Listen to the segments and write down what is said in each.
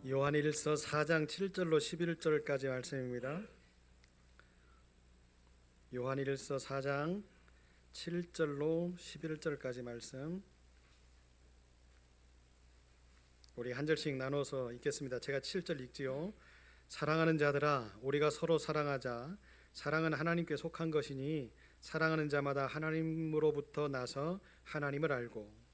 요한일서 4장 7절로 11절까지 말씀입니다. 요한일서 4장 7절로 11절까지 말씀, 우리 한 절씩 나눠서 읽겠습니다. 제가 7절 읽지요. 사랑하는 자들아, 우리가 서로 사랑하자. 사랑은 하나님께 속한 것이니 사랑하는 자마다 하나님으로부터 나서 하나님을 알고,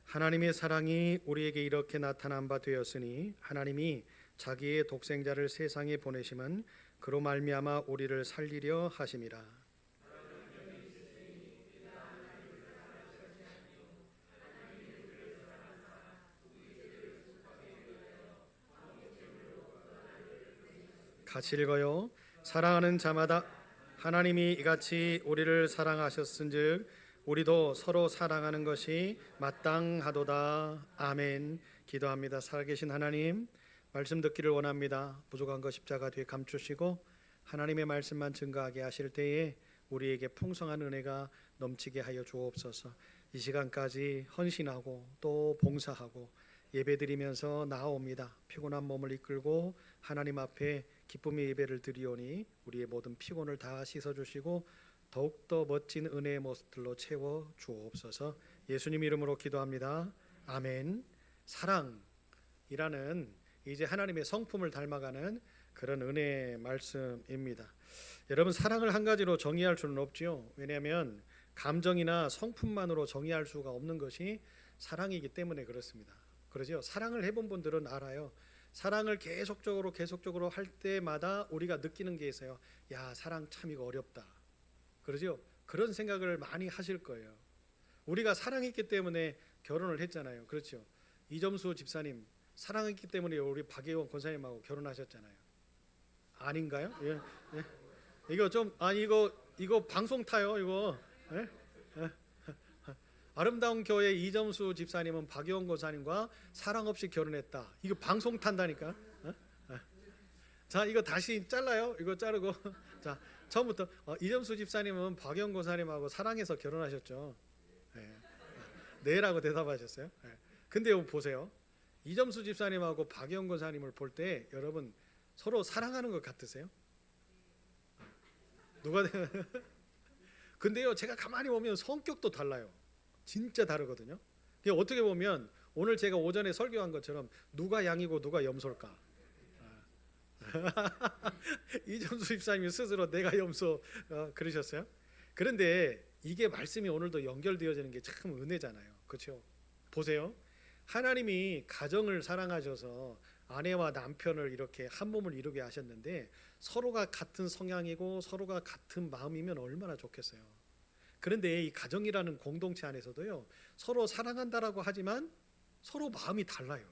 하나님의 사랑이 우리에게 이렇게 나타난 바 되었으니 하나님이 자기의 독생자를 세상에 보내심은 그로 말미암아 우리를 살리려 하심이라. 같이 읽어요. 사랑하는 자마다 하나님이 이같이 우리를 사랑하셨은즉 우리도 서로 사랑하는 것이 마땅하도다. 아멘. 기도합니다. 살아계신 하나님, 말씀 듣기를 원합니다. 부족한 것 십자가 뒤에 감추시고 하나님의 말씀만 증거하게 하실 때에 우리에게 풍성한 은혜가 넘치게 하여 주옵소서. 이 시간까지 헌신하고 또 봉사하고 예배드리면서 나아옵니다. 피곤한 몸을 이끌고 하나님 앞에 기쁨의 예배를 드리오니 우리의 모든 피곤을 다 씻어주시고 더욱더 멋진 은혜의 모습들로 채워 주옵소서. 예수님 이름으로 기도합니다. 아멘. 사랑이라는 이제 하나님의 성품을 닮아가는 그런 은혜의 말씀입니다. 여러분, 사랑을 한 가지로 정의할 수는 없지요. 왜냐하면 감정이나 성품만으로 정의할 수가 없는 것이 사랑이기 때문에 그렇습니다. 그러죠. 사랑을 해본 분들은 알아요. 사랑을 계속적으로 할 때마다 우리가 느끼는 게 있어요. 야, 사랑 참 이거 어렵다. 그러죠? 그런 생각을 많이 하실 거예요. 우리가 사랑했기 때문에 결혼을 했잖아요. 그렇죠? 이점수 집사님 사랑했기 때문에 우리 박예원 권사님하고 결혼하셨잖아요. 아닌가요? 예, 예. 이거 좀 이거 방송 타요. 이거. 예? 예. 아름다운 교회 이점수 집사님은 박예원 권사님과 사랑 없이 결혼했다. 이거 방송 탄다니까. 자, 이거 다시 잘라요. 이거 자르고. 자, 처음부터 이점수 집사님은 박영 권사님하고 사랑해서 결혼하셨죠. 네. 네라고 대답하셨어요. 네. 근데 보세요. 이점수 집사님하고 박영 권사님을 볼 때 여러분 서로 사랑하는 것 같으세요? 누가 근데요, 제가 가만히 보면 성격도 달라요. 진짜 다르거든요. 어떻게 보면 오늘 제가 오전에 설교한 것처럼 누가 양이고 누가 염소일까? 이점수 집사님이 스스로 내가 염소 그러셨어요. 그런데 이게 말씀이 오늘도 연결되어지는 게 참 은혜잖아요. 그렇죠? 보세요. 하나님이 가정을 사랑하셔서 아내와 남편을 이렇게 한 몸을 이루게 하셨는데 서로가 같은 성향이고 서로가 같은 마음이면 얼마나 좋겠어요. 그런데 이 가정이라는 공동체 안에서도요, 서로 사랑한다라고 하지만 서로 마음이 달라요.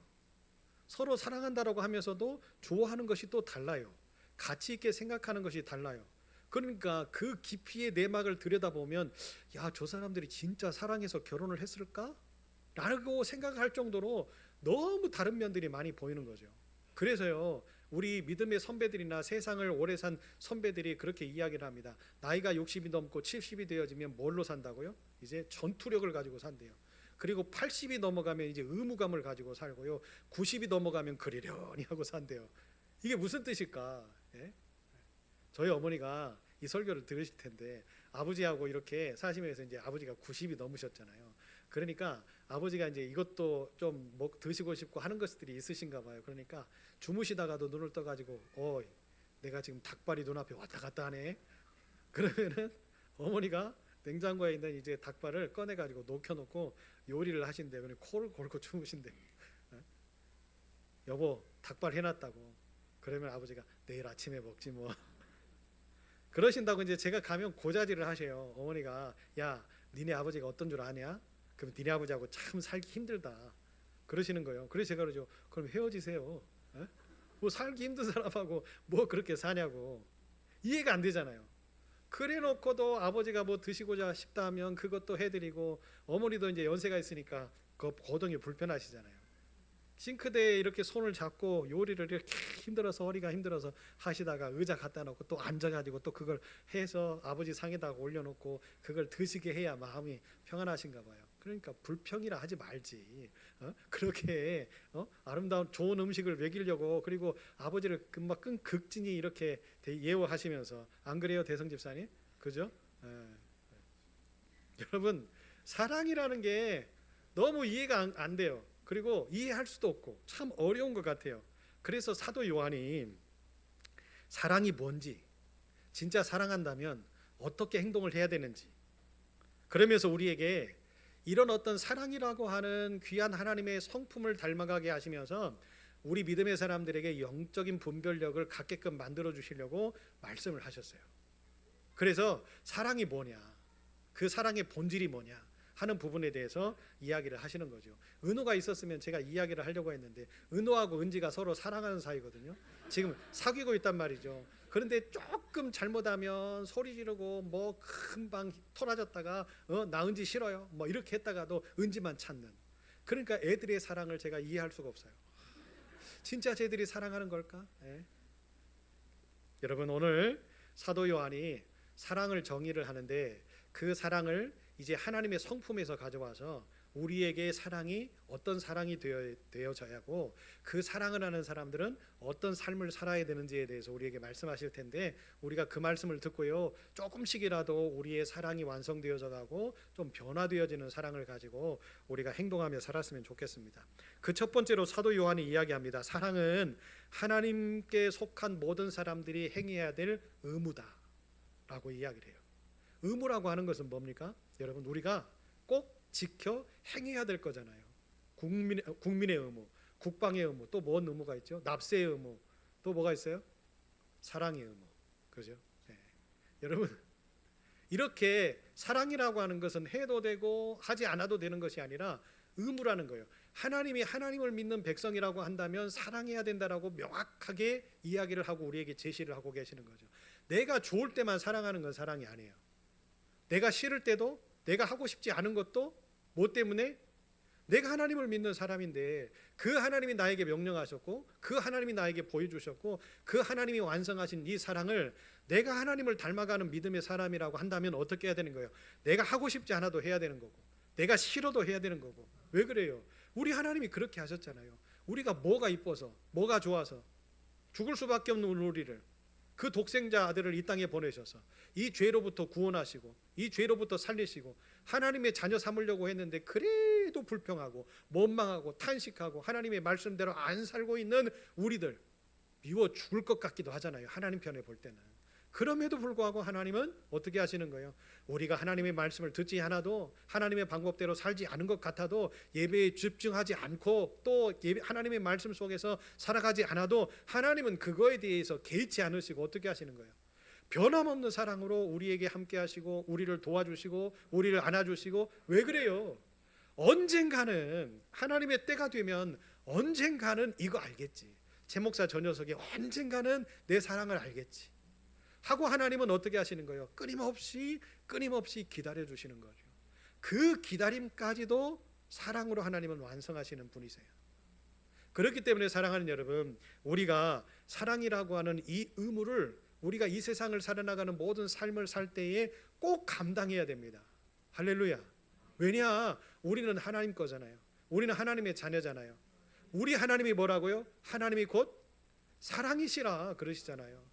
서로 사랑한다라고 하면서도 좋아하는 것이 또 달라요. 가치 있게 생각하는 것이 달라요. 그러니까 그 깊이의 내막을 들여다보면 야, 저 사람들이 진짜 사랑해서 결혼을 했을까? 라고 생각할 정도로 너무 다른 면들이 많이 보이는 거죠. 그래서요, 우리 믿음의 선배들이나 세상을 오래 산 선배들이 그렇게 이야기를 합니다. 나이가 60이 넘고 70이 되어지면 뭘로 산다고요? 이제 전투력을 가지고 산대요. 그리고 80이 넘어가면 이제 의무감을 가지고 살고요. 90이 넘어가면 그리려니 하고 산대요. 이게 무슨 뜻일까? 예? 저희 어머니가 이 설교를 들으실 텐데 아버지하고 이렇게 사시면서 이제 아버지가 90이 넘으셨잖아요. 그러니까 아버지가 이제 이것도 좀 드시고 싶고 하는 것들이 있으신가 봐요. 그러니까 주무시다가도 눈을 떠가지고 내가 지금 닭발이 눈앞에 왔다 갔다 하네. 그러면은 어머니가 냉장고에 있는 이제 닭발을 꺼내가지고 녹여놓고 요리를 하신대요. 그냥 코를 골고 주무신대요. 여보, 닭발 해놨다고. 그러면 아버지가 내일 아침에 먹지 뭐. 그러신다고 이제 제가 가면 고자질을 하셔요. 어머니가 야, 니네 아버지가 어떤 줄 아냐? 그럼 니네 아버지하고 참 살기 힘들다. 그러시는 거예요. 그래서 제가 그러죠. 그럼 헤어지세요. 뭐 살기 힘든 사람하고 뭐 그렇게 사냐고. 이해가 안 되잖아요. 그래 놓고도 아버지가 뭐 드시고자 싶다 하면 그것도 해드리고 어머니도 이제 연세가 있으니까 그 거동이 불편하시잖아요. 싱크대에 이렇게 손을 잡고 요리를 이렇게 힘들어서 허리가 힘들어서 하시다가 의자 갖다 놓고 또 앉아가지고 또 그걸 해서 아버지 상에다가 올려놓고 그걸 드시게 해야 마음이 평안하신가 봐요. 그러니까 불평이라 하지 말지. 그렇게 아름다운 좋은 음식을 먹이려고 그리고 아버지를 막 극진히 이렇게 예우하시면서 안 그래요, 대성 집사님? 그죠? 여러분 사랑이라는 게 너무 이해가 안 돼요. 그리고 이해할 수도 없고 참 어려운 것 같아요. 그래서 사도 요한이 사랑이 뭔지, 진짜 사랑한다면 어떻게 행동을 해야 되는지, 그러면서 우리에게 이런 어떤 사랑이라고 하는 귀한 하나님의 성품을 닮아가게 하시면서 우리 믿음의 사람들에게 영적인 분별력을 갖게끔 만들어 주시려고 말씀을 하셨어요. 그래서 사랑이 뭐냐, 그 사랑의 본질이 뭐냐 하는 부분에 대해서 이야기를 하시는 거죠. 은호가 있었으면 제가 이야기를 하려고 했는데 은호하고 은지가 서로 사랑하는 사이거든요. 지금 사귀고 있단 말이죠. 그런데 조금 잘못하면 소리 지르고 뭐 금방 토라졌다가 나 은지 싫어요 뭐 이렇게 했다가도 은지만 찾는, 그러니까 애들의 사랑을 제가 이해할 수가 없어요. 진짜 쟤들이 사랑하는 걸까? 여러분 오늘 사도 요한이 사랑을 정의를 하는데 그 사랑을 이제 하나님의 성품에서 가져와서 우리에게 사랑이 어떤 사랑이 되어져야 하고 그 사랑을 하는 사람들은 어떤 삶을 살아야 되는지에 대해서 우리에게 말씀하실 텐데, 우리가 그 말씀을 듣고요 조금씩이라도 우리의 사랑이 완성되어져 가고 좀 변화되어지는 사랑을 가지고 우리가 행동하며 살았으면 좋겠습니다. 그 첫 번째로 사도 요한이 이야기합니다. 사랑은 하나님께 속한 모든 사람들이 행해야 될 의무다 라고 이야기를 해요. 의무라고 하는 것은 뭡니까? 여러분 우리가 꼭 지켜 행해야 될 거잖아요. 국민의 의무, 국방의 의무, 또 뭔 의무가 있죠? 납세의 의무, 또 뭐가 있어요? 사랑의 의무, 그죠? 여러분 이렇게 사랑이라고 하는 것은 해도 되고 하지 않아도 되는 것이 아니라 의무라는 거예요. 하나님이 하나님을 믿는 백성이라고 한다면 사랑해야 된다라고 명확하게 이야기를 하고 우리에게 제시를 하고 계시는 거죠. 내가 좋을 때만 사랑하는 건 사랑이 아니에요. 내가 싫을 때도, 내가 하고 싶지 않은 것도 뭐 때문에? 내가 하나님을 믿는 사람인데 그 하나님이 나에게 명령하셨고 그 하나님이 나에게 보여주셨고 그 하나님이 완성하신 이 사랑을 내가 하나님을 닮아가는 믿음의 사람이라고 한다면 어떻게 해야 되는 거예요? 내가 하고 싶지 않아도 해야 되는 거고 내가 싫어도 해야 되는 거고. 왜 그래요? 우리 하나님이 그렇게 하셨잖아요. 우리가 뭐가 이뻐서 뭐가 좋아서 죽을 수밖에 없는 우리를, 그 독생자 아들을 이 땅에 보내셔서 이 죄로부터 구원하시고 이 죄로부터 살리시고 하나님의 자녀 삼으려고 했는데 그래도 불평하고 원망하고 탄식하고 하나님의 말씀대로 안 살고 있는 우리들 미워 죽을 것 같기도 하잖아요. 하나님 편에 볼 때는. 그럼에도 불구하고 하나님은 어떻게 하시는 거예요? 우리가 하나님의 말씀을 듣지 않아도, 하나님의 방법대로 살지 않은 것 같아도, 예배에 집중하지 않고 또 하나님의 말씀 속에서 살아가지 않아도 하나님은 그거에 대해서 개의치 않으시고 어떻게 하시는 거예요? 변함없는 사랑으로 우리에게 함께 하시고 우리를 도와주시고 우리를 안아주시고. 왜 그래요? 언젠가는 하나님의 때가 되면 언젠가는 이거 알겠지, 제 목사 저 녀석이 언젠가는 내 사랑을 알겠지 하고 하나님은 어떻게 하시는 거예요? 끊임없이 기다려주시는 거죠. 그 기다림까지도 사랑으로 하나님은 완성하시는 분이세요. 그렇기 때문에 사랑하는 여러분, 우리가 사랑이라고 하는 이 의무를 우리가 이 세상을 살아나가는 모든 삶을 살 때에 꼭 감당해야 됩니다. 할렐루야. 왜냐? 우리는 하나님 거잖아요. 우리는 하나님의 자녀잖아요. 우리 하나님이 뭐라고요? 하나님이 곧 사랑이시라 그러시잖아요.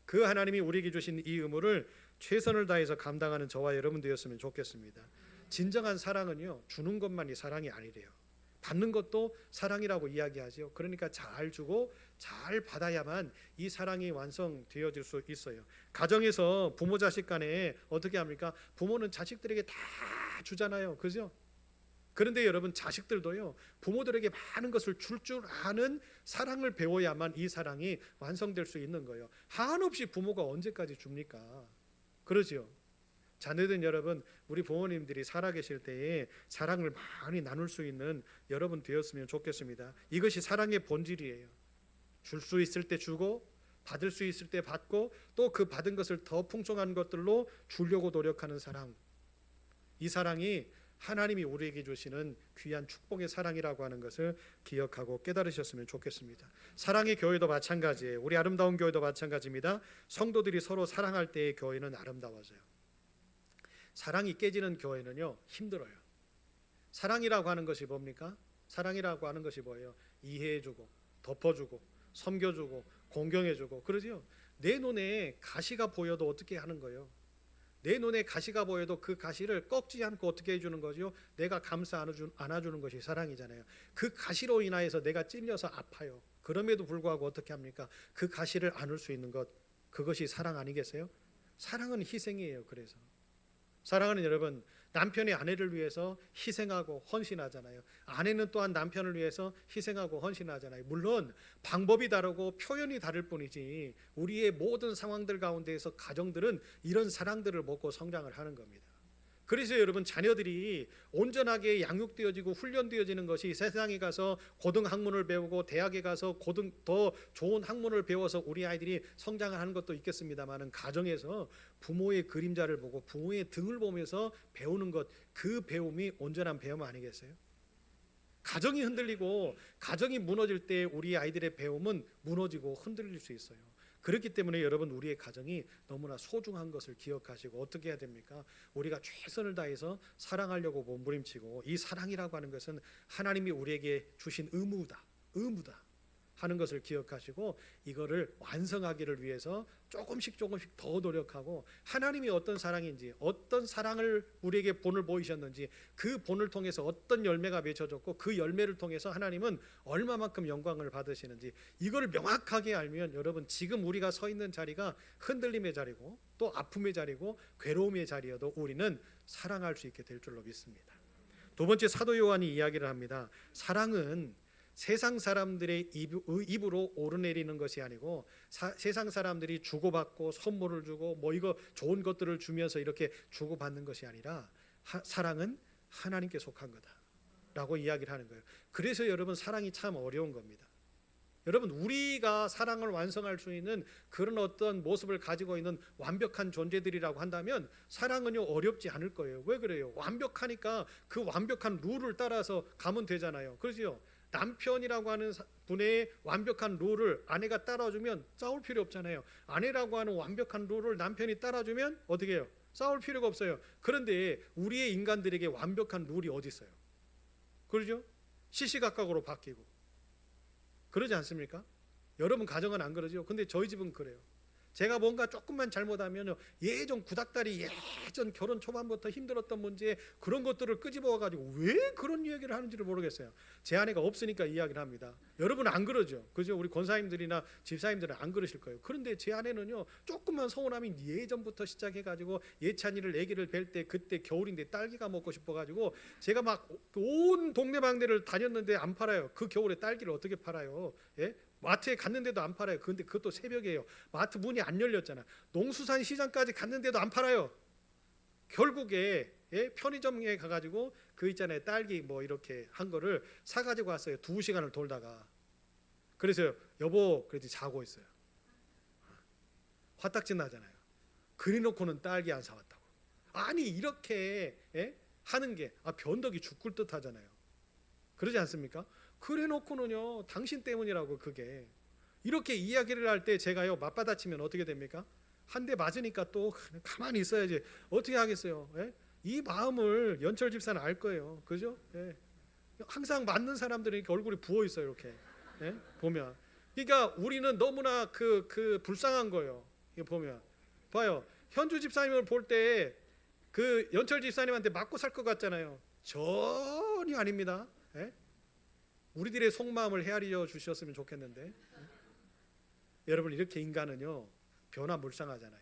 그 하나님이 우리에게 주신 이 의무를 최선을 다해서 감당하는 저와 여러분 되었으면 좋겠습니다. 진정한 사랑은요, 주는 것만이 사랑이 아니래요. 받는 것도 사랑이라고 이야기하죠. 그러니까 잘 주고 잘 받아야만 이 사랑이 완성되어질 수 있어요. 가정에서 부모 자식 간에 어떻게 합니까? 부모는 자식들에게 다 주잖아요. 그죠? 그런데 여러분 자식들도요, 부모들에게 많은 것을 줄 아는 사랑을 배워야만 이 사랑이 완성될 수 있는 거예요. 한없이 부모가 언제까지 줍니까? 그러죠? 자녀들 여러분, 우리 부모님들이 살아계실 때에 사랑을 많이 나눌 수 있는 여러분 되었으면 좋겠습니다. 이것이 사랑의 본질이에요. 줄 수 있을 때 주고 받을 수 있을 때 받고 또 그 받은 것을 더 풍성한 것들로 주려고 노력하는 사랑. 이 사랑이 하나님이 우리에게 주시는 귀한 축복의 사랑이라고 하는 것을 기억하고 깨달으셨으면 좋겠습니다. 사랑의 교회도 마찬가지예요. 우리 아름다운 교회도 마찬가지입니다. 성도들이 서로 사랑할 때의 교회는 아름다워져요. 사랑이 깨지는 교회는요 힘들어요. 사랑이라고 하는 것이 뭡니까? 사랑이라고 하는 것이 뭐예요? 이해해주고 덮어주고 섬겨주고 공경해주고 그러죠. 내 눈에 가시가 보여도 어떻게 하는 거예요? 내 눈에 가시가 보여도 그 가시를 꺾지 않고 어떻게 해주는 거죠? 내가 감싸 안아주는 것이 사랑이잖아요. 그 가시로 인하여서 내가 찔려서 아파요. 그럼에도 불구하고 어떻게 합니까? 그 가시를 안을 수 있는 것, 그것이 사랑 아니겠어요? 사랑은 희생이에요. 그래서 사랑하는 여러분, 남편이 아내를 위해서 희생하고 헌신하잖아요. 아내는 또한 남편을 위해서 희생하고 헌신하잖아요. 물론 방법이 다르고 표현이 다를 뿐이지 우리의 모든 상황들 가운데에서 가정들은 이런 사랑들을 먹고 성장을 하는 겁니다. 그래서 여러분, 자녀들이 온전하게 양육되어지고 훈련되어지는 것이 세상에 가서 고등학문을 배우고 대학에 가서 더 좋은 학문을 배워서 우리 아이들이 성장을 하는 것도 있겠습니다만, 가정에서 부모의 그림자를 보고 부모의 등을 보면서 배우는 것, 그 배움이 온전한 배움 아니겠어요? 가정이 흔들리고 가정이 무너질 때 우리 아이들의 배움은 무너지고 흔들릴 수 있어요. 그렇기 때문에 여러분, 우리의 가정이 너무나 소중한 것을 기억하시고 어떻게 해야 됩니까? 우리가 최선을 다해서 사랑하려고 몸부림치고, 이 사랑이라고 하는 것은 하나님이 우리에게 주신 의무다 하는 것을 기억하시고, 이거를 완성하기를 위해서 조금씩 더 노력하고, 하나님이 어떤 사랑인지, 어떤 사랑을 우리에게 본을 보이셨는지, 그 본을 통해서 어떤 열매가 맺혀졌고 그 열매를 통해서 하나님은 얼마만큼 영광을 받으시는지, 이걸 명확하게 알면 여러분, 지금 우리가 서 있는 자리가 흔들림의 자리고 또 아픔의 자리고 괴로움의 자리여도 우리는 사랑할 수 있게 될 줄로 믿습니다. 두 번째, 사도 요한이 이야기를 합니다. 사랑은 세상 사람들의 입으로 오르내리는 것이 아니고, 세상 사람들이 주고받고 선물을 주고 뭐 이거 좋은 것들을 주면서 이렇게 주고받는 것이 아니라 사랑은 하나님께 속한 거다라고 이야기를 하는 거예요. 그래서 여러분, 사랑이 참 어려운 겁니다. 여러분, 우리가 사랑을 완성할 수 있는 그런 어떤 모습을 가지고 있는 완벽한 존재들이라고 한다면 사랑은요 어렵지 않을 거예요. 왜 그래요? 완벽하니까 그 완벽한 룰을 따라서 가면 되잖아요. 그렇죠? 남편이라고 하는 분의 완벽한 룰을 아내가 따라주면 싸울 필요 없잖아요. 아내라고 하는 완벽한 룰을 남편이 따라주면 어떻게 해요? 싸울 필요가 없어요. 그런데 우리의 인간들에게 완벽한 룰이 어디 있어요? 그러죠? 시시각각으로 바뀌고 그러지 않습니까? 여러분 가정은 안 그러죠? 근데 저희 집은 그래요. 제가 뭔가 조금만 잘못하면 예전 구닥다리, 예전 결혼 초반부터 힘들었던 문제, 그런 것들을 끄집어와가지고 왜 그런 얘기를 하는지를 모르겠어요. 제 아내가 없으니까 이야기를 합니다. 여러분은 안 그러죠? 그죠? 우리 권사님들이나 집사님들은 안 그러실 거예요. 그런데 제 아내는요, 조금만 서운하면 예전부터 시작해가지고 예찬이를, 아기를 뵐 때, 그때 겨울인데 딸기가 먹고 싶어가지고 제가 막 온 동네방네를 다녔는데 안 팔아요. 그 겨울에 딸기를 어떻게 팔아요? 예? 마트에 갔는데도 안 팔아요. 근데 그것도 새벽이에요. 마트 문이 안 열렸잖아. 농수산 시장까지 갔는데도 안 팔아요. 결국에 편의점에 가가지고 그 있잖아요, 딸기 뭐 이렇게 한 거를 사가지고 왔어요. 2시간을 돌다가. 그래서 여보, 그래도 자고 있어요. 화딱지 나잖아요. 그래놓고는 딸기 안 사왔다고. 아니 이렇게 하는 게 변덕이 죽을 듯 하잖아요. 그러지 않습니까? 그래놓고는요, 당신 때문이라고. 그게 이렇게 이야기를 할 때 제가요 맞받아치면 어떻게 됩니까? 한 대 맞으니까 또 가만히 있어야지. 어떻게 하겠어요? 이 마음을 연철 집사는 알 거예요. 그죠? 항상 맞는 사람들은 이렇게 얼굴이 부어 있어요. 이렇게 보면. 그러니까 우리는 너무나 그 불쌍한 거예요. 이거 보면 봐요. 현주 집사님을 볼 때 그 연철 집사님한테 맞고 살 것 같잖아요. 전혀 아닙니다. 우리들의 속마음을 헤아려 주셨으면 좋겠는데, 여러분, 이렇게 인간은요 변화무쌍하잖아요.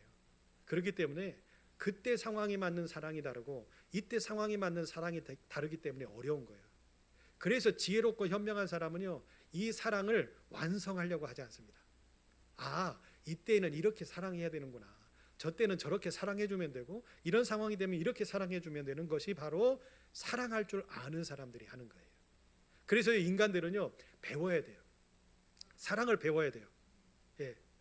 그렇기 때문에 그때 상황이 맞는 사랑이 다르고 이때 상황이 맞는 사랑이 다르기 때문에 어려운 거예요. 그래서 지혜롭고 현명한 사람은요, 이 사랑을 완성하려고 하지 않습니다. 이때는 이렇게 사랑해야 되는구나, 저 때는 저렇게 사랑해주면 되고, 이런 상황이 되면 이렇게 사랑해주면 되는 것이 바로 사랑할 줄 아는 사람들이 하는 거예요. 그래서 인간들은요 배워야 돼요. 사랑을 배워야 돼요.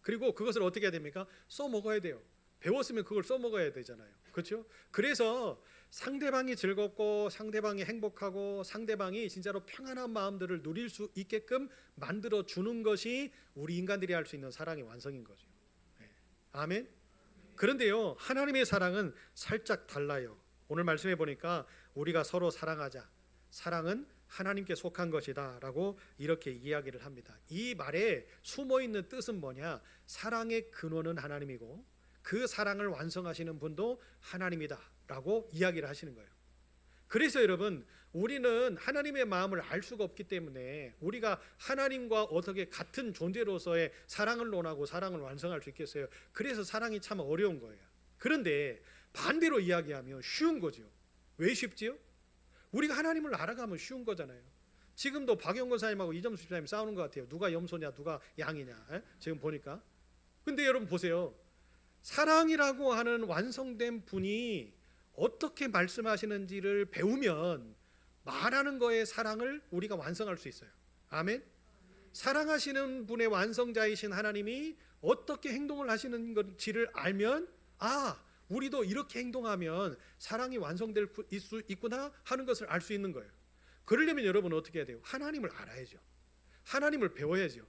그리고 그것을 어떻게 해야 됩니까? 써먹어야 돼요. 배웠으면 그걸 써먹어야 되잖아요. 그렇죠? 그래서 상대방이 즐겁고 상대방이 행복하고 상대방이 진짜로 평안한 마음들을 누릴 수 있게끔 만들어 주는 것이 우리 인간들이 할 수 있는 사랑의 완성인 거죠. 네. 아멘. 그런데요, 하나님의 사랑은 살짝 달라요. 오늘 말씀해 보니까 우리가 서로 사랑하자. 사랑은 하나님께 속한 것이다 라고 이렇게 이야기를 합니다. 이 말에 숨어있는 뜻은 뭐냐? 사랑의 근원은 하나님이고 그 사랑을 완성하시는 분도 하나님이다 라고 이야기를 하시는 거예요. 그래서 여러분, 우리는 하나님의 마음을 알 수가 없기 때문에 우리가 하나님과 어떻게 같은 존재로서의 사랑을 논하고 사랑을 완성할 수 있겠어요? 그래서 사랑이 참 어려운 거예요. 그런데 반대로 이야기하면 쉬운 거죠. 왜 쉽지요? 우리가 하나님을 알아가면 쉬운 거잖아요. 지금도 박영건 사님하고 이점수 집사님 싸우는 것 같아요. 누가 염소냐 누가 양이냐. 지금 보니까. 근데 여러분 보세요. 사랑이라고 하는 완성된 분이 어떻게 말씀하시는지를 배우면 말하는 거에 사랑을 우리가 완성할 수 있어요. 아멘. 사랑하시는 분의 완성자이신 하나님이 어떻게 행동을 하시는 건지를 알면 우리도 이렇게 행동하면 사랑이 완성될 수 있구나 하는 것을 알 수 있는 거예요. 그러려면 여러분 어떻게 해야 돼요? 하나님을 알아야죠. 하나님을 배워야죠.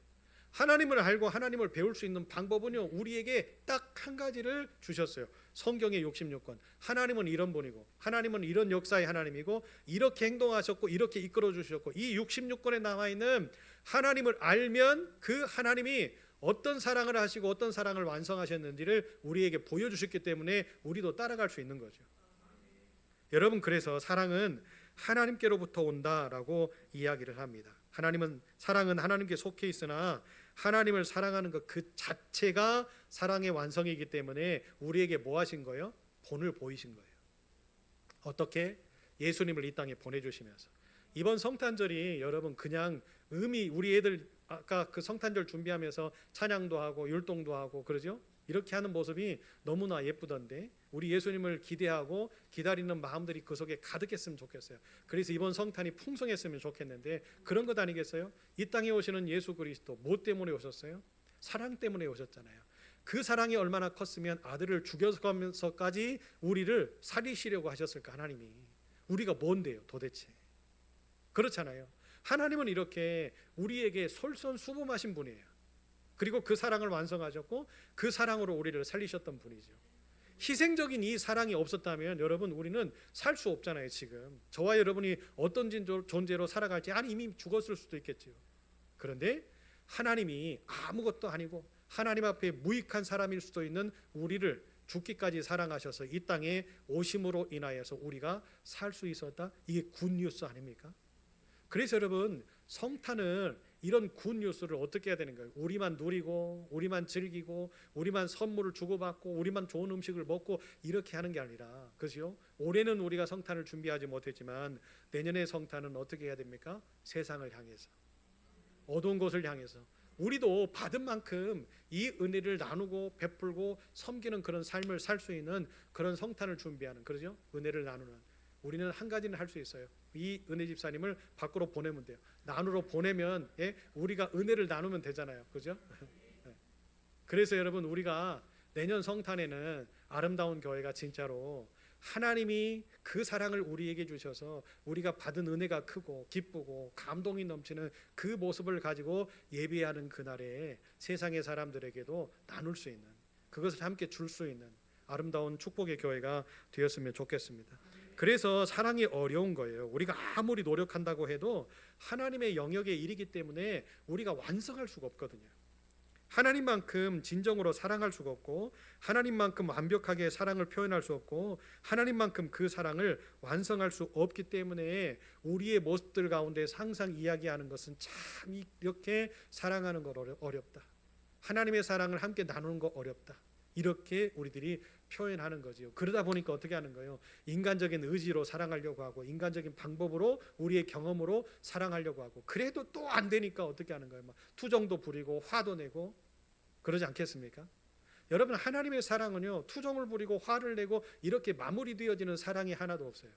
하나님을 알고 하나님을 배울 수 있는 방법은요, 우리에게 딱 한 가지를 주셨어요. 성경의 66권. 하나님은 이런 분이고 하나님은 이런 역사의 하나님이고 이렇게 행동하셨고 이렇게 이끌어 주셨고, 이 66권에 나와 있는 하나님을 알면 그 하나님이 어떤 사랑을 하시고 어떤 사랑을 완성하셨는지를 우리에게 보여주셨기 때문에 우리도 따라갈 수 있는 거죠. 여러분, 그래서 사랑은 하나님께로부터 온다라고 이야기를 합니다. 사랑은 하나님께 속해 있으나 하나님을 사랑하는 것 그 자체가 사랑의 완성이기 때문에 우리에게 뭐 하신 거예요? 본을 보이신 거예요. 어떻게? 예수님을 이 땅에 보내주시면서. 이번 성탄절이 여러분 그냥 우리 애들 아까 그 성탄절 준비하면서 찬양도 하고 율동도 하고 그러죠? 이렇게 하는 모습이 너무나 예쁘던데 우리 예수님을 기대하고 기다리는 마음들이 그 속에 가득했으면 좋겠어요. 그래서 이번 성탄이 풍성했으면 좋겠는데 그런 것 아니겠어요? 이 땅에 오시는 예수 그리스도 뭐 때문에 오셨어요? 사랑 때문에 오셨잖아요. 그 사랑이 얼마나 컸으면 아들을 죽여가면서까지 우리를 살리시려고 하셨을까? 하나님이. 우리가 뭔데요 도대체? 그렇잖아요. 하나님은 이렇게 우리에게 솔선수범하신 분이에요. 그리고 그 사랑을 완성하셨고 그 사랑으로 우리를 살리셨던 분이죠. 희생적인 이 사랑이 없었다면 여러분 우리는 살 수 없잖아요. 지금 저와 여러분이 어떤 존재로 살아갈지 이미 죽었을 수도 있겠죠. 그런데 하나님이 아무것도 아니고 하나님 앞에 무익한 사람일 수도 있는 우리를 죽기까지 사랑하셔서 이 땅에 오심으로 인하여서 우리가 살 수 있었다. 이게 굿뉴스 아닙니까? 그래서 여러분 성탄을 이런 굿뉴스를 어떻게 해야 되는가요? 우리만 누리고 우리만 즐기고 우리만 선물을 주고받고 우리만 좋은 음식을 먹고 이렇게 하는 게 아니라, 그죠? 올해는 우리가 성탄을 준비하지 못했지만 내년의 성탄은 어떻게 해야 됩니까? 세상을 향해서, 어두운 곳을 향해서 우리도 받은 만큼 이 은혜를 나누고 베풀고 섬기는 그런 삶을 살 수 있는 그런 성탄을 준비하는, 그러죠? 은혜를 나누는. 우리는 한 가지는 할 수 있어요. 이 은혜 집사님을 밖으로 보내면 돼요. 안으로 보내면 우리가 은혜를 나누면 되잖아요. 그죠? 그래서 여러분 우리가 내년 성탄에는 아름다운 교회가 진짜로 하나님이 그 사랑을 우리에게 주셔서 우리가 받은 은혜가 크고 기쁘고 감동이 넘치는 그 모습을 가지고 예배하는 그날에 세상의 사람들에게도 나눌 수 있는, 그것을 함께 줄 수 있는 아름다운 축복의 교회가 되었으면 좋겠습니다. 그래서 사랑이 어려운 거예요. 우리가 아무리 노력한다고 해도 하나님의 영역의 일이기 때문에 우리가 완성할 수가 없거든요. 하나님만큼 진정으로 사랑할 수가 없고 하나님만큼 완벽하게 사랑을 표현할 수 없고 하나님만큼 그 사랑을 완성할 수 없기 때문에 우리의 모습들 가운데 항상 이야기하는 것은 참 이렇게 사랑하는 거 어렵다. 하나님의 사랑을 함께 나누는 거 어렵다. 이렇게 우리들이 표현하는 거지요. 그러다 보니까 어떻게 하는 거예요? 인간적인 의지로 사랑하려고 하고 인간적인 방법으로 우리의 경험으로 사랑하려고 하고, 그래도 또 안 되니까 어떻게 하는 거예요? 막 투정도 부리고 화도 내고 그러지 않겠습니까? 여러분 하나님의 사랑은요 투정을 부리고 화를 내고 이렇게 마무리되어지는 사랑이 하나도 없어요.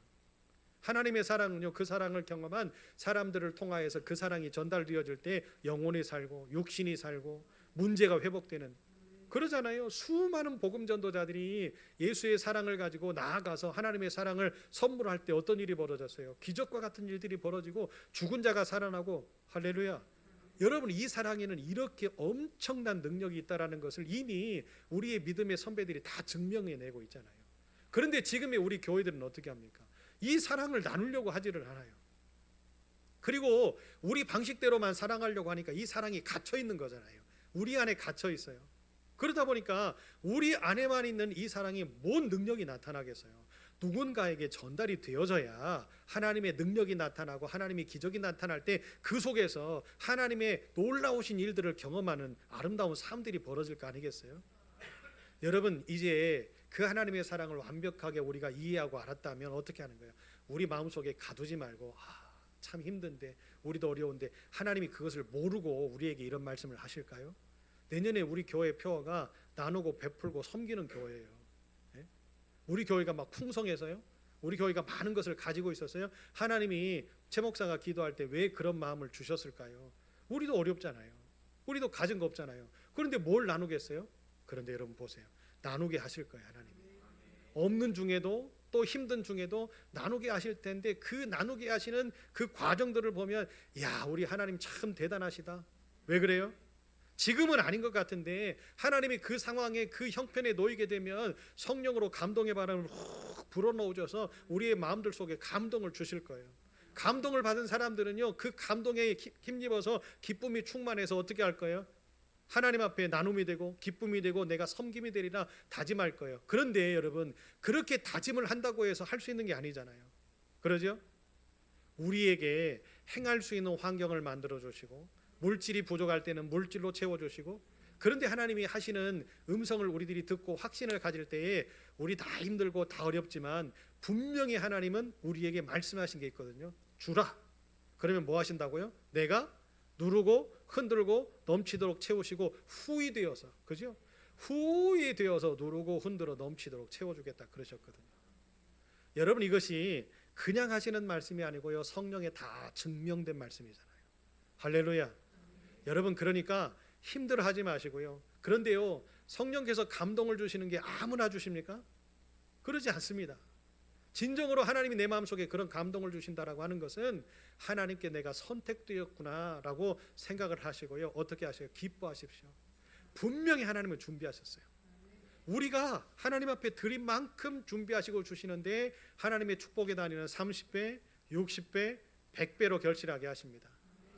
하나님의 사랑은요 그 사랑을 경험한 사람들을 통하여서 그 사랑이 전달되어질 때 영혼이 살고 육신이 살고 문제가 회복되는 그러잖아요. 수많은 복음 전도자들이 예수의 사랑을 가지고 나아가서 하나님의 사랑을 선물할 때 어떤 일이 벌어졌어요? 기적과 같은 일들이 벌어지고 죽은 자가 살아나고. 할렐루야. 여러분, 이 사랑에는 이렇게 엄청난 능력이 있다라는 것을 이미 우리의 믿음의 선배들이 다 증명해내고 있잖아요. 그런데 지금의 우리 교회들은 어떻게 합니까? 이 사랑을 나누려고 하지를 않아요. 그리고 우리 방식대로만 사랑하려고 하니까 이 사랑이 갇혀 있는 거잖아요. 우리 안에 갇혀 있어요. 그러다 보니까 우리 안에만 있는 이 사랑이 뭔 능력이 나타나겠어요? 누군가에게 전달이 되어져야 하나님의 능력이 나타나고 하나님의 기적이 나타날 때 그 속에서 하나님의 놀라우신 일들을 경험하는 아름다운 삶들이 벌어질 거 아니겠어요? 여러분, 이제 그 하나님의 사랑을 완벽하게 우리가 이해하고 알았다면 어떻게 하는 거예요? 우리 마음속에 가두지 말고 참 힘든데, 우리도 어려운데, 하나님이 그것을 모르고 우리에게 이런 말씀을 하실까요? 내년에 우리 교회 표어가 나누고 베풀고 섬기는 교회예요. 네? 우리 교회가 막 풍성해서요, 우리 교회가 많은 것을 가지고 있었어요. 하나님이 최 목사가 기도할 때 왜 그런 마음을 주셨을까요? 우리도 어렵잖아요. 우리도 가진 거 없잖아요. 그런데 뭘 나누겠어요? 그런데 여러분 보세요. 나누게 하실 거예요. 하나님이 없는 중에도, 또 힘든 중에도 나누게 하실 텐데, 그 나누게 하시는 그 과정들을 보면 야, 우리 하나님 참 대단하시다. 왜 그래요? 지금은 아닌 것 같은데 하나님이 그 상황에, 그 형편에 놓이게 되면 성령으로 감동의 바람을 훅 불어넣으셔서 우리의 마음들 속에 감동을 주실 거예요. 감동을 받은 사람들은요, 그 감동에 힘입어서 기쁨이 충만해서 어떻게 할 거예요? 하나님 앞에 나눔이 되고 기쁨이 되고 내가 섬김이 되리라 다짐할 거예요. 그런데 여러분, 그렇게 다짐을 한다고 해서 할 수 있는 게 아니잖아요. 그러죠? 우리에게 행할 수 있는 환경을 만들어 주시고, 물질이 부족할 때는 물질로 채워주시고, 그런데 하나님이 하시는 음성을 우리들이 듣고 확신을 가질 때에 우리 다 힘들고 다 어렵지만 분명히 하나님은 우리에게 말씀하신 게 있거든요. 주라. 그러면 뭐 하신다고요? 내가 누르고 흔들고 넘치도록 채우시고 후히 되어서, 그죠? 후히 되어서 누르고 흔들어 넘치도록 채워주겠다 그러셨거든요. 여러분, 이것이 그냥 하시는 말씀이 아니고요, 성령에 다 증명된 말씀이잖아요. 할렐루야. 여러분, 그러니까 힘들어하지 마시고요. 그런데요, 성령께서 감동을 주시는 게 아무나 주십니까? 그러지 않습니다. 진정으로 하나님이 내 마음속에 그런 감동을 주신다라고 하는 것은 하나님께 내가 선택되었구나라고 생각을 하시고요. 어떻게 하세요? 기뻐하십시오. 분명히 하나님은 준비하셨어요. 우리가 하나님 앞에 드린 만큼 준비하시고 주시는데 하나님의 축복에 다니는 30배, 60배, 100배로 결실하게 하십니다.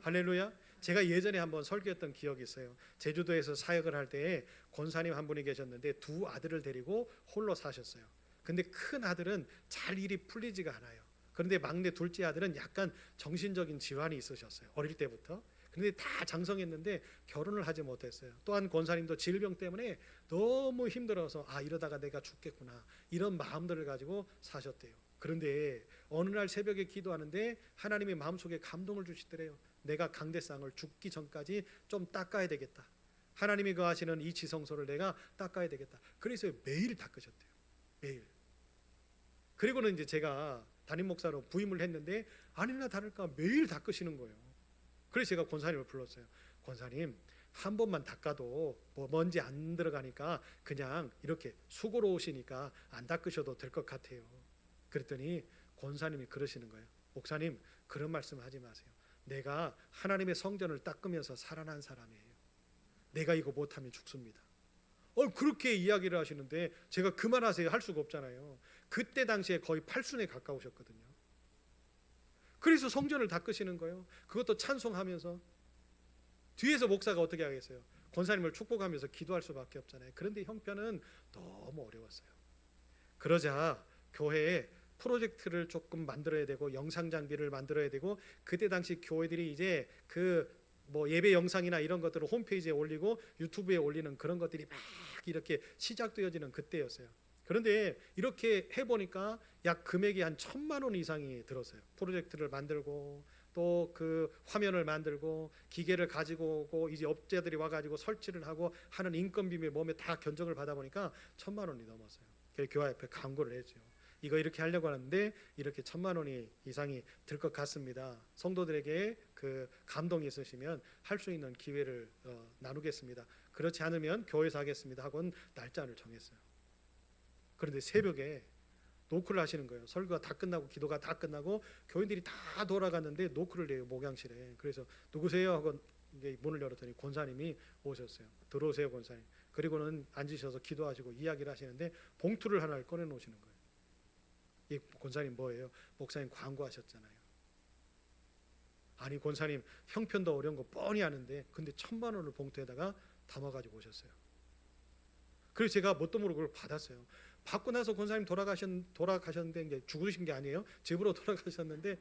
할렐루야. 제가 예전에 한번 설교했던 기억이 있어요. 제주도에서 사역을 할 때에 권사님 한 분이 계셨는데 두 아들을 데리고 홀로 사셨어요. 근데 큰 아들은 잘 일이 풀리지가 않아요. 그런데 막내 둘째 아들은 약간 정신적인 질환이 있으셨어요. 어릴 때부터. 그런데 다 장성했는데 결혼을 하지 못했어요. 또한 권사님도 질병 때문에 너무 힘들어서 이러다가 내가 죽겠구나, 이런 마음들을 가지고 사셨대요. 그런데 어느 날 새벽에 기도하는데 하나님의 마음속에 감동을 주시더래요. 내가 강대상을 죽기 전까지 좀 닦아야 되겠다. 하나님이 거하시는 이 지성소를 내가 닦아야 되겠다. 그래서 매일 닦으셨대요. 매일. 그리고는 이제 제가 담임 목사로 부임을 했는데 아니나 다를까 매일 닦으시는 거예요. 그래서 제가 권사님을 불렀어요. 권사님, 한 번만 닦아도 뭐 먼지 안 들어가니까 그냥 이렇게 수고로우시니까 안 닦으셔도 될 것 같아요. 그랬더니 권사님이 그러시는 거예요. 목사님, 그런 말씀 하지 마세요. 내가 하나님의 성전을 닦으면서 살아난 사람이에요. 내가 이거 못하면 죽습니다. 그렇게 이야기를 하시는데 제가 그만하세요 할 수가 없잖아요. 그때 당시에 거의 8순에 가까우셨거든요. 그래서 성전을 닦으시는 거예요. 그것도 찬송하면서. 뒤에서 목사가 어떻게 하겠어요? 권사님을 축복하면서 기도할 수밖에 없잖아요. 그런데 형편은 너무 어려웠어요. 그러자 교회에 프로젝트를 조금 만들어야 되고 영상 장비를 만들어야 되고, 그때 당시 교회들이 이제 예배 영상이나 이런 것들을 홈페이지에 올리고 유튜브에 올리는 그런 것들이 막 이렇게 시작되어지는 그때였어요. 그런데 이렇게 해보니까 약 금액이 한 1,000만 원 이상이 들었어요. 프로젝트를 만들고 또 그 화면을 만들고 기계를 가지고 오고 이제 업자들이 와가지고 설치를 하고 하는 인건비의 몸에 다 견적을 받아보니까 1,000만 원이 넘었어요. 그래서 교회 앞에 광고를 했죠. 이거 이렇게 하려고 하는데 이렇게 1,000만 원이 이상이 들 것 같습니다. 성도들에게 그 감동이 있으시면 할 수 있는 기회를 나누겠습니다. 그렇지 않으면 교회에서 하겠습니다 하고는 날짜를 정했어요. 그런데 새벽에 노크를 하시는 거예요. 설교가 다 끝나고 기도가 다 끝나고 교인들이 다 돌아갔는데 노크를 해요, 목양실에. 그래서 누구세요 하고 이게 문을 열었더니 권사님이 오셨어요. 들어오세요 권사님. 그리고는 앉으셔서 기도하시고 이야기를 하시는데 봉투를 하나를 꺼내 놓으시는 거예요. 이 권사님 뭐예요? 목사님 광고하셨잖아요. 아니 권사님 형편도 어려운 거 뻔히 아는데 근데 1,000만 원을 봉투에다가 담아가지고 오셨어요. 그래서 제가 뭣도 모르고 그걸 받았어요. 받고 나서 권사님 돌아가셨는데 이제 죽으신 게 아니에요. 집으로 돌아가셨는데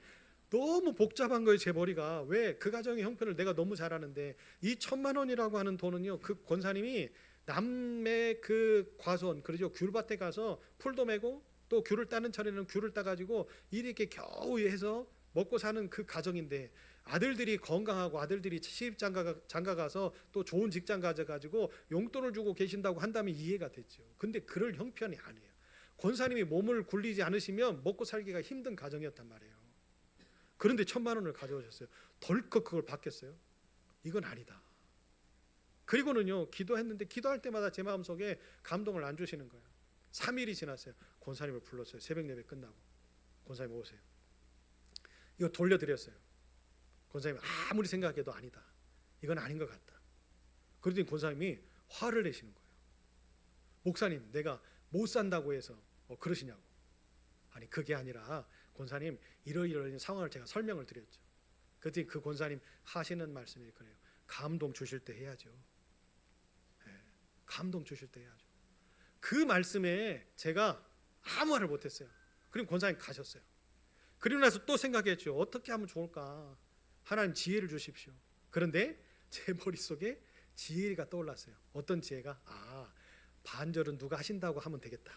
너무 복잡한 거예요. 제 머리가. 왜? 그 가정의 형편을 내가 너무 잘 아는데 이 1,000만 원이라고 하는 돈은요, 그 권사님이 남의 그 과수원, 그러죠, 귤밭에 가서 풀도 메고 또 귤을 따는 차례는 귤을 따가지고 이렇게 겨우 해서 먹고 사는 그 가정인데, 아들들이 건강하고 아들들이 시집장가 가서 또 좋은 직장 가져가지고 용돈을 주고 계신다고 한다면 이해가 됐죠. 근데 그럴 형편이 아니에요. 권사님이 몸을 굴리지 않으시면 먹고 살기가 힘든 가정이었단 말이에요. 그런데 1,000만 원을 가져오셨어요. 덜컥 그걸 받겠어요? 이건 아니다. 그리고는요, 기도했는데 기도할 때마다 제 마음속에 감동을 안 주시는 거예요. 3일이 지났어요. 권사님을 불렀어요. 새벽 예배 끝나고. 권사님 오세요. 이거 돌려드렸어요. 권사님 아무리 생각해도 아니다. 이건 아닌 것 같다. 그러더니 권사님이 화를 내시는 거예요. 목사님, 내가 못 산다고 해서 그러시냐고. 아니 그게 아니라 권사님 이러이러한 상황을 제가 설명을 드렸죠. 그랬더니 그 권사님 하시는 말씀이 그래요. 감동 주실 때 해야죠. 네, 감동 주실 때 해야죠. 그 말씀에 제가 아무 말을 못했어요. 그리고 권사님 가셨어요. 그리고 나서 또 생각했죠. 어떻게 하면 좋을까? 하나님 지혜를 주십시오. 그런데 제 머릿속에 지혜가 떠올랐어요. 어떤 지혜가? 반절은 누가 하신다고 하면 되겠다.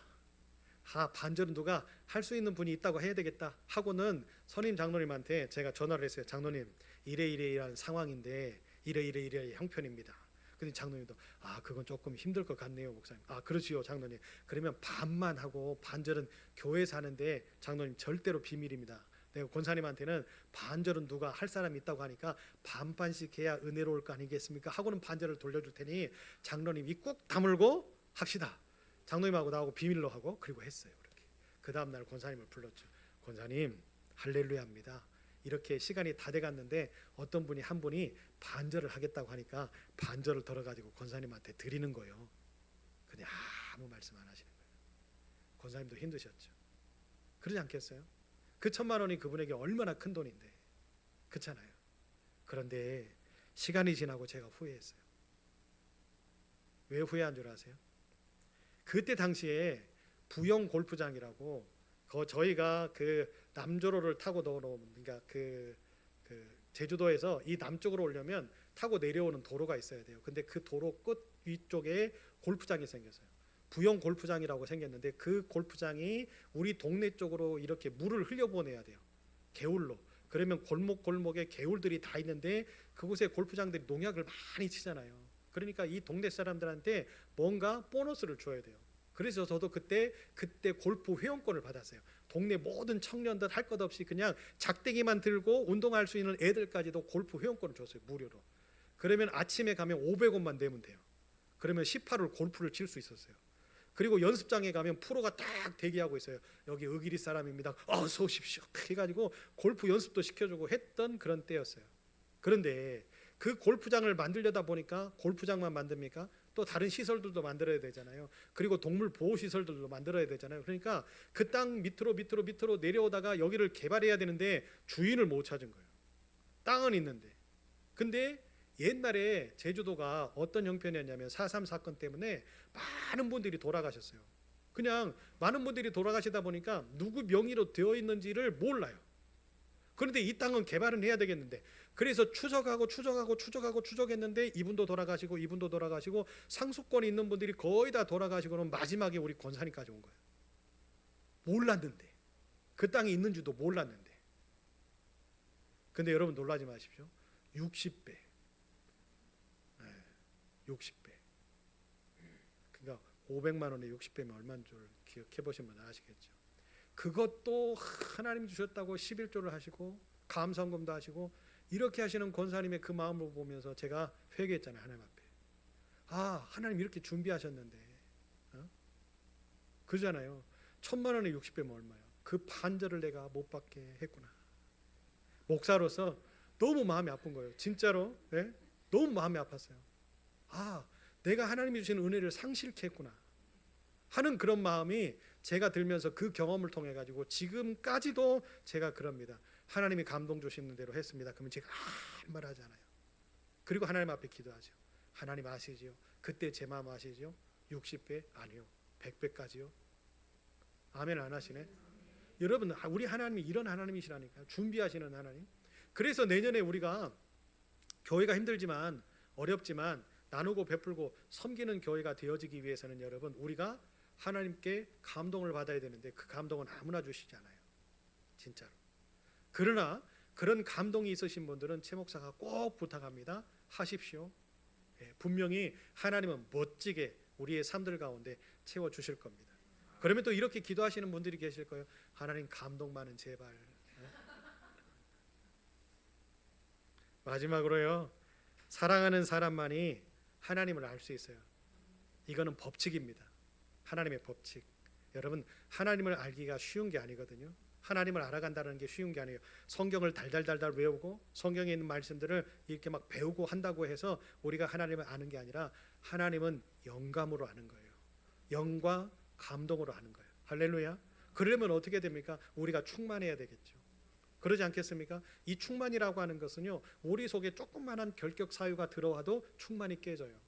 반절은 누가 할 수 있는 분이 있다고 해야 되겠다 하고는 선임 장로님한테 제가 전화를 했어요. 장로님, 이래이래이한 상황인데 이래 형편입니다. 근데 장로님도 그건 조금 힘들 것 같네요 목사님. 그렇지요 장로님. 그러면 반만 하고 반절은 교회에서 하는데 장로님 절대로 비밀입니다. 내가 권사님한테는 반절은 누가 할 사람이 있다고 하니까 반반씩 해야 은혜로울 거 아니겠습니까 하고는 반절을 돌려줄 테니 장로님이 꾹 다물고 합시다. 장로님하고 나하고 비밀로 하고 그리고 했어요. 그렇게. 그 다음날 권사님을 불렀죠. 권사님 할렐루야입니다. 이렇게 시간이 다 돼갔는데 어떤 분이 한 분이 반절을 하겠다고 하니까 반절을 덜어가지고 권사님한테 드리는 거예요. 근데 아무 말씀 안 하시는 거예요. 권사님도 힘드셨죠. 그러지 않겠어요? 그 1,000만 원이 그분에게 얼마나 큰 돈인데. 그렇잖아요. 그런데 시간이 지나고 제가 후회했어요. 왜 후회한 줄 아세요? 그때 당시에 부영 골프장이라고 저희가 그 남조로를 타고 그러니까 그 제주도에서 이 남쪽으로 오려면 타고 내려오는 도로가 있어야 돼요. 근데 그 도로 끝 위쪽에 골프장이 생겼어요. 부영 골프장이라고 생겼는데 그 골프장이 우리 동네 쪽으로 이렇게 물을 흘려보내야 돼요. 개울로. 그러면 골목골목에 개울들이 다 있는데 그곳에 골프장들이 농약을 많이 치잖아요. 그러니까 이 동네 사람들한테 뭔가 보너스를 줘야 돼요. 그래서 저도 그때 골프 회원권을 받았어요. 동네 모든 청년들 할 것 없이 그냥 작대기만 들고 운동할 수 있는 애들까지도 골프 회원권을 줬어요. 무료로. 그러면 아침에 가면 500원만 내면 돼요. 그러면 18홀 골프를 칠 수 있었어요. 그리고 연습장에 가면 프로가 딱 대기하고 있어요. 여기 의기리 사람입니다. 어서 오십시오. 해가지고 골프 연습도 시켜주고 했던 그런 때였어요. 그런데 그 골프장을 만들려다 보니까 골프장만 만듭니까? 또 다른 시설들도 만들어야 되잖아요. 그리고 동물 보호 시설들도 만들어야 되잖아요. 그러니까 그 땅 밑으로 내려오다가 여기를 개발해야 되는데 주인을 못 찾은 거예요. 땅은 있는데. 근데 옛날에 제주도가 어떤 형편이었냐면 4.3 사건 때문에 많은 분들이 돌아가셨어요. 그냥 많은 분들이 돌아가시다 보니까 누구 명의로 되어 있는지를 몰라요. 그런데 이 땅은 개발은 해야 되겠는데, 그래서 추적했는데 이분도 돌아가시고 상속권이 있는 분들이 거의 다 돌아가시고는 마지막에 우리 권사님까지 온 거예요. 몰랐는데, 그 땅이 있는 줄도 몰랐는데. 근데 여러분 놀라지 마십시오. 60배 60배. 그러니까 500만 원에 60배면 얼마인 줄 기억해 보시면 아시겠죠. 그것도 하나님 주셨다고 11조를 하시고 감사헌금도 하시고 이렇게 하시는 권사님의 그 마음을 보면서 제가 회개했잖아요. 하나님 앞에. 아, 하나님 이렇게 준비하셨는데 그잖아요. 1,000,000원에 60배면 얼마예요? 그 반절을 내가 못 받게 했구나. 목사로서 너무 마음이 아픈 거예요. 진짜로. 네? 너무 마음이 아팠어요. 아, 내가 하나님이 주신 은혜를 상실케 했구나 하는 그런 마음이 제가 들면서 그 경험을 통해 가지고 지금까지도 제가 그럽니다. 하나님이 감동 주시는 대로 했습니다. 그러면 제가 아무 말 하지 않아요. 그리고 하나님 앞에 기도하죠. 하나님 아시지요? 그때 제 마음 아시죠? 60배? 아니요. 100배까지요. 아멘 안 하시네. 여러분, 우리 하나님이 이런 하나님이시라니까요. 준비하시는 하나님. 그래서 내년에 우리가 교회가 힘들지만 어렵지만 나누고 베풀고 섬기는 교회가 되어지기 위해서는 여러분, 우리가 하나님께 감동을 받아야 되는데 그 감동은 아무나 주시지 않아요. 진짜로. 그러나 그런 감동이 있으신 분들은 최 목사가 꼭 부탁합니다. 하십시오. 분명히 하나님은 멋지게 우리의 삶들 가운데 채워주실 겁니다. 그러면 또 이렇게 기도하시는 분들이 계실 거예요. 하나님 감동만은 제발. 마지막으로요, 사랑하는 사람만이 하나님을 알 수 있어요. 이거는 법칙입니다. 하나님의 법칙. 여러분, 하나님을 알기가 쉬운 게 아니거든요. 하나님을 알아간다는 게 쉬운 게 아니에요. 성경을 달달달달 외우고 성경에 있는 말씀들을 이렇게 막 배우고 한다고 해서 우리가 하나님을 아는 게 아니라 하나님은 영감으로 아는 거예요. 영과 감동으로 아는 거예요. 할렐루야. 그러려면 어떻게 됩니까? 우리가 충만해야 되겠죠. 그러지 않겠습니까? 이 충만이라고 하는 것은요, 우리 속에 조그만한 결격 사유가 들어와도 충만이 깨져요.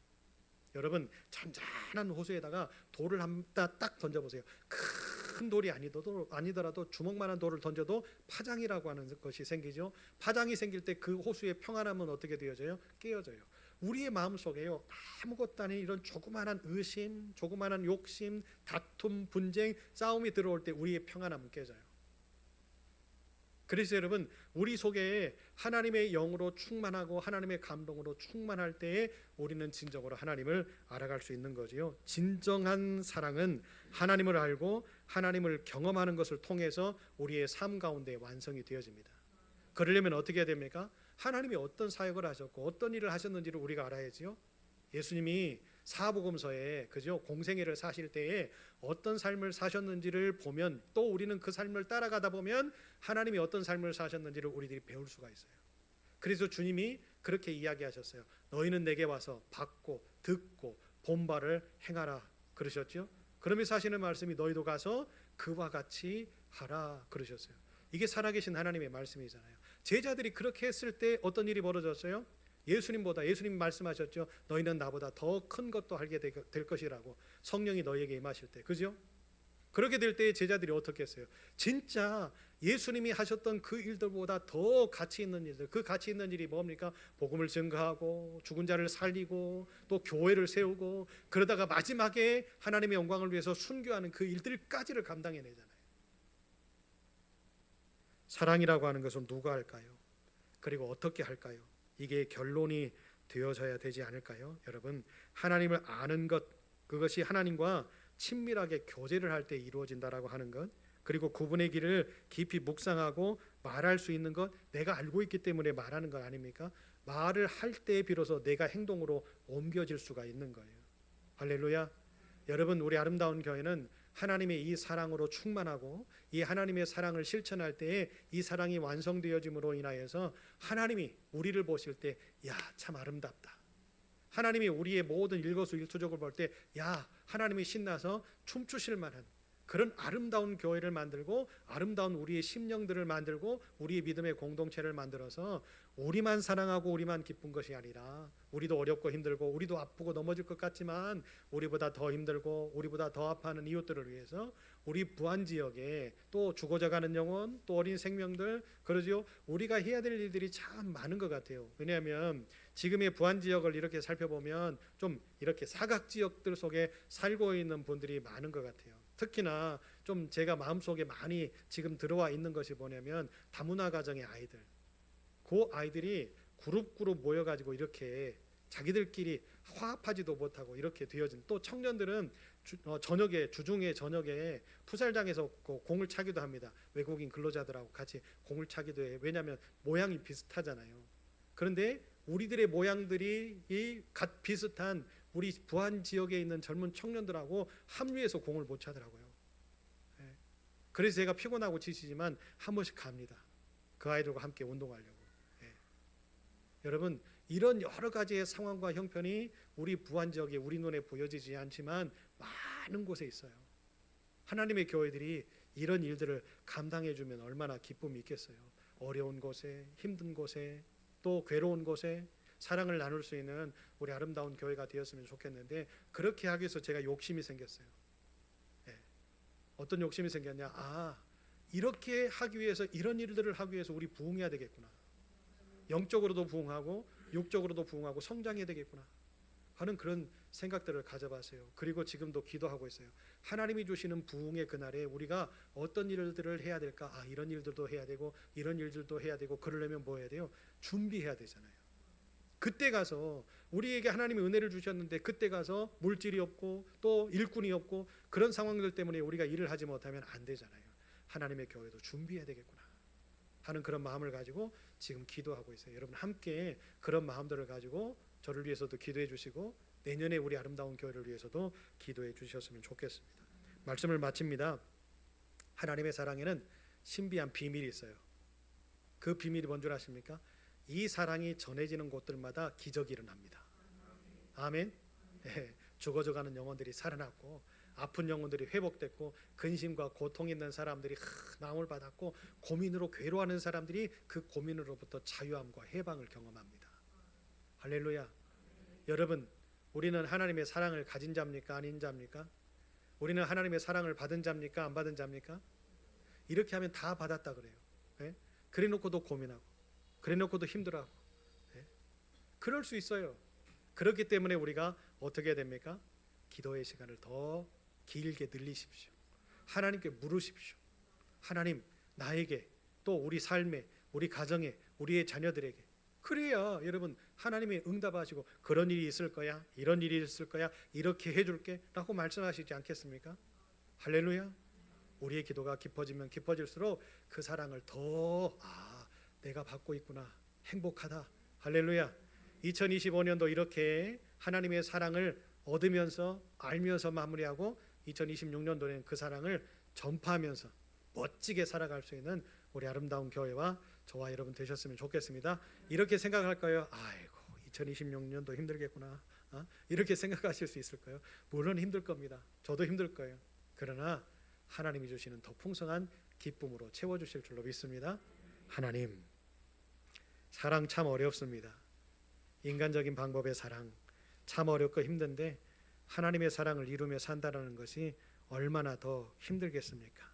여러분, 잔잔한 호수에다가 돌을 한다 딱 던져보세요. 큰 돌이 아니더라도 주먹만한 돌을 던져도 파장이라고 하는 것이 생기죠. 파장이 생길 때 그 호수의 평안함은 어떻게 되어져요? 깨어져요. 우리의 마음속에요, 아무것도 아닌 이런 조그만한 의심, 조그만한 욕심, 다툼, 분쟁, 싸움이 들어올 때 우리의 평안함은 깨져요. 그래서 여러분, 우리 속에 하나님의 영으로 충만하고 하나님의 감동으로 충만할 때에 우리는 진정으로 하나님을 알아갈 수 있는 거지요. 진정한 사랑은 하나님을 알고 하나님을 경험하는 것을 통해서 우리의 삶 가운데 완성이 되어집니다. 그러려면 어떻게 해야 됩니까? 하나님이 어떤 사역을 하셨고 어떤 일을 하셨는지를 우리가 알아야지요. 예수님이 사복음서에 그죠, 공생애를 사실 때에 어떤 삶을 사셨는지를 보면, 또 우리는 그 삶을 따라가다 보면 하나님이 어떤 삶을 사셨는지를 우리들이 배울 수가 있어요. 그래서 주님이 그렇게 이야기하셨어요. 너희는 내게 와서 받고 듣고 본 바를 행하라 그러셨죠. 그러면서 하시는 말씀이 너희도 가서 그와 같이 하라 그러셨어요. 이게 살아계신 하나님의 말씀이잖아요. 제자들이 그렇게 했을 때 어떤 일이 벌어졌어요? 예수님 말씀하셨죠. 너희는 나보다 더 큰 것도 알게 될 것이라고. 성령이 너희에게 임하실 때, 그죠? 그렇게 될 때 제자들이 어떻게 했어요? 진짜 예수님이 하셨던 그 일들보다 더 가치 있는 일들, 그 가치 있는 일이 뭡니까? 복음을 증거하고 죽은 자를 살리고 또 교회를 세우고, 그러다가 마지막에 하나님의 영광을 위해서 순교하는 그 일들까지를 감당해내잖아요. 사랑이라고 하는 것은 누가 할까요? 그리고 어떻게 할까요? 이게 결론이 되어져야 되지 않을까요? 여러분, 하나님을 아는 것, 그것이 하나님과 친밀하게 교제를 할 때 이루어진다라고 하는 것, 그리고 그분의 길을 깊이 묵상하고 말할 수 있는 것, 내가 알고 있기 때문에 말하는 것 아닙니까? 말을 할 때 비로소 내가 행동으로 옮겨질 수가 있는 거예요. 할렐루야. 여러분, 우리 아름다운 교회는 하나님의 이 사랑으로 충만하고 이 하나님의 사랑을 실천할 때에 이 사랑이 완성되어짐으로 인하여서 하나님이 우리를 보실 때 야, 참 아름답다. 하나님이 우리의 모든 일거수일투족을 볼 때 야, 하나님이 신나서 춤추실 만한 그런 아름다운 교회를 만들고 아름다운 우리의 심령들을 만들고 우리의 믿음의 공동체를 만들어서 우리만 사랑하고 우리만 기쁜 것이 아니라, 우리도 어렵고 힘들고 우리도 아프고 넘어질 것 같지만 우리보다 더 힘들고 우리보다 더 아파하는 이웃들을 위해서 우리 부안지역에 또 죽어져가는 영혼, 또 어린 생명들, 그러죠. 우리가 해야 될 일들이 참 많은 것 같아요. 왜냐하면 지금의 부안지역을 이렇게 살펴보면 좀 이렇게 사각지역들 속에 살고 있는 분들이 많은 것 같아요. 특히나 좀 제가 마음속에 많이 지금 들어와 있는 것이 뭐냐면 다문화 가정의 아이들, 그 아이들이 그룹 모여가지고 이렇게 자기들끼리 화합하지도 못하고 이렇게 되어진, 또 청년들은 주중에 저녁에 풋살장에서 공을 차기도 합니다. 외국인 근로자들하고 같이 공을 차기도 해. 왜냐하면 모양이 비슷하잖아요. 그런데 우리들의 모양들이 이 비슷한 우리 부안 지역에 있는 젊은 청년들하고 합류해서 공을 못 차더라고요. 그래서 제가 피곤하고 지치지만 한 번씩 갑니다. 그 아이들과 함께 운동하려고. 여러분, 이런 여러 가지의 상황과 형편이 우리 부안 지역에 우리 눈에 보여지지 않지만 많은 곳에 있어요. 하나님의 교회들이 이런 일들을 감당해 주면 얼마나 기쁨이 있겠어요. 어려운 곳에, 힘든 곳에, 또 괴로운 곳에 사랑을 나눌 수 있는 우리 아름다운 교회가 되었으면 좋겠는데, 그렇게 하기 위해서 제가 욕심이 생겼어요. 어떤 욕심이 생겼냐? 이렇게 하기 위해서, 이런 일들을 하기 위해서 우리 부흥해야 되겠구나. 영적으로도 부흥하고 육적으로도 부흥하고 성장해야 되겠구나 하는 그런 생각들을 가져봤어요. 그리고 지금도 기도하고 있어요. 하나님이 주시는 부흥의 그날에 우리가 어떤 일들을 해야 될까? 이런 일들도 해야 되고 이런 일들도 해야 되고, 그러려면 뭐 해야 돼요? 준비해야 되잖아요. 그때 가서 우리에게 하나님의 은혜를 주셨는데 그때 가서 물질이 없고 또 일꾼이 없고 그런 상황들 때문에 우리가 일을 하지 못하면 안 되잖아요. 하나님의 교회도 준비해야 되겠구나 하는 그런 마음을 가지고 지금 기도하고 있어요. 여러분 함께 그런 마음들을 가지고 저를 위해서도 기도해 주시고 내년에 우리 아름다운 교회를 위해서도 기도해 주셨으면 좋겠습니다. 말씀을 마칩니다. 하나님의 사랑에는 신비한 비밀이 있어요. 그 비밀이 뭔 줄 아십니까? 이 사랑이 전해지는 곳들마다 기적이 일어납니다. 아멘. 죽어져가는 영혼들이 살아났고 아픈 영혼들이 회복됐고 근심과 고통 있는 사람들이 나음을 받았고 고민으로 괴로워하는 사람들이 그 고민으로부터 자유함과 해방을 경험합니다. 할렐루야. 여러분, 우리는 하나님의 사랑을 가진 자입니까? 아닌 자입니까? 우리는 하나님의 사랑을 받은 자입니까? 안 받은 자입니까? 이렇게 하면 다 받았다 그래요. 그래 놓고도 고민하고 그래 놓고도 힘들어하고 그럴 수 있어요. 그렇기 때문에 우리가 어떻게 해야 됩니까? 기도의 시간을 더 길게 늘리십시오. 하나님께 물으십시오. 하나님, 나에게 또 우리 삶에, 우리 가정에, 우리의 자녀들에게, 그래야 여러분 하나님이 응답하시고 그런 일이 있을 거야, 이런 일이 있을 거야, 이렇게 해줄게 라고 말씀하시지 않겠습니까? 할렐루야. 우리의 기도가 깊어지면 깊어질수록 그 사랑을 더 내가 받고 있구나, 행복하다. 할렐루야. 2025년도 이렇게 하나님의 사랑을 얻으면서 알면서 마무리하고 2026년도에는 그 사랑을 전파하면서 멋지게 살아갈 수 있는 우리 아름다운 교회와 저와 여러분 되셨으면 좋겠습니다. 이렇게 생각할 거예요. 2026년도 힘들겠구나. 이렇게 생각하실 수 있을까요? 물론 힘들 겁니다. 저도 힘들 거예요. 그러나 하나님이 주시는 더 풍성한 기쁨으로 채워주실 줄로 믿습니다. 하나님, 사랑 참 어렵습니다. 인간적인 방법의 사랑 참 어렵고 힘든데 하나님의 사랑을 이루며 산다는 것이 얼마나 더 힘들겠습니까?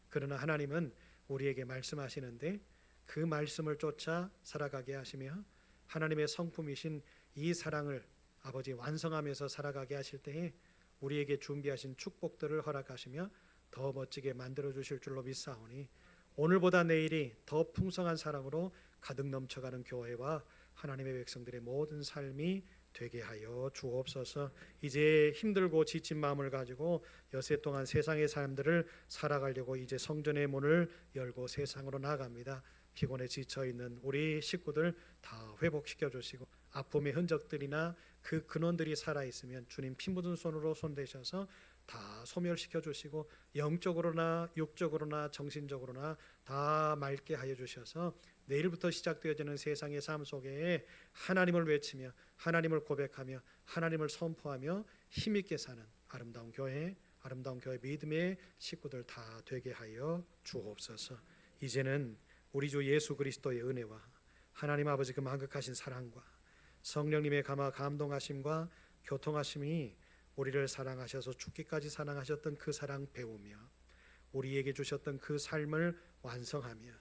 그러나 하나님은 우리에게 말씀하시는데 그 말씀을 쫓아 살아가게 하시며 하나님의 성품이신 이 사랑을 아버지 완성하면서 살아가게 하실 때에 우리에게 준비하신 축복들을 허락하시며 더 멋지게 만들어 주실 줄로 믿사오니 오늘보다 내일이 더 풍성한 사랑으로 가득 넘쳐가는 교회와 하나님의 백성들의 모든 삶이 되게 하여 주옵소서. 이제 힘들고 지친 마음을 가지고 여세 동안 세상의 삶들을 살아가려고 이제 성전의 문을 열고 세상으로 나갑니다. 피곤에 지쳐있는 우리 식구들 다 회복시켜 주시고 아픔의 흔적들이나 그 근원들이 살아있으면 주님 피 묻은 손으로 손대셔서 다 소멸시켜 주시고 영적으로나 육적으로나 정신적으로나 다 맑게 하여 주셔서 내일부터 시작되어지는 세상의 삶 속에 하나님을 외치며 하나님을 고백하며 하나님을 선포하며 힘있게 사는 아름다운 교회 믿음의 식구들 다 되게 하여 주옵소서. 이제는 우리 주 예수 그리스도의 은혜와 하나님 아버지 그 만극하신 사랑과 성령님의 감동하심과 교통하심이 우리를 사랑하셔서 죽기까지 사랑하셨던 그 사랑 배우며 우리에게 주셨던 그 삶을 완성하며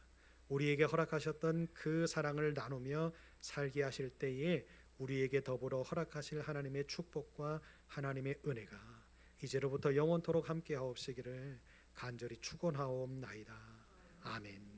우리에게 허락하셨던 그 사랑을 나누며 살게 하실 때에 우리에게 더불어 허락하실 하나님의 축복과 하나님의 은혜가 이제로부터 영원토록 함께 하옵시기를 간절히 축원하옵나이다. 아멘.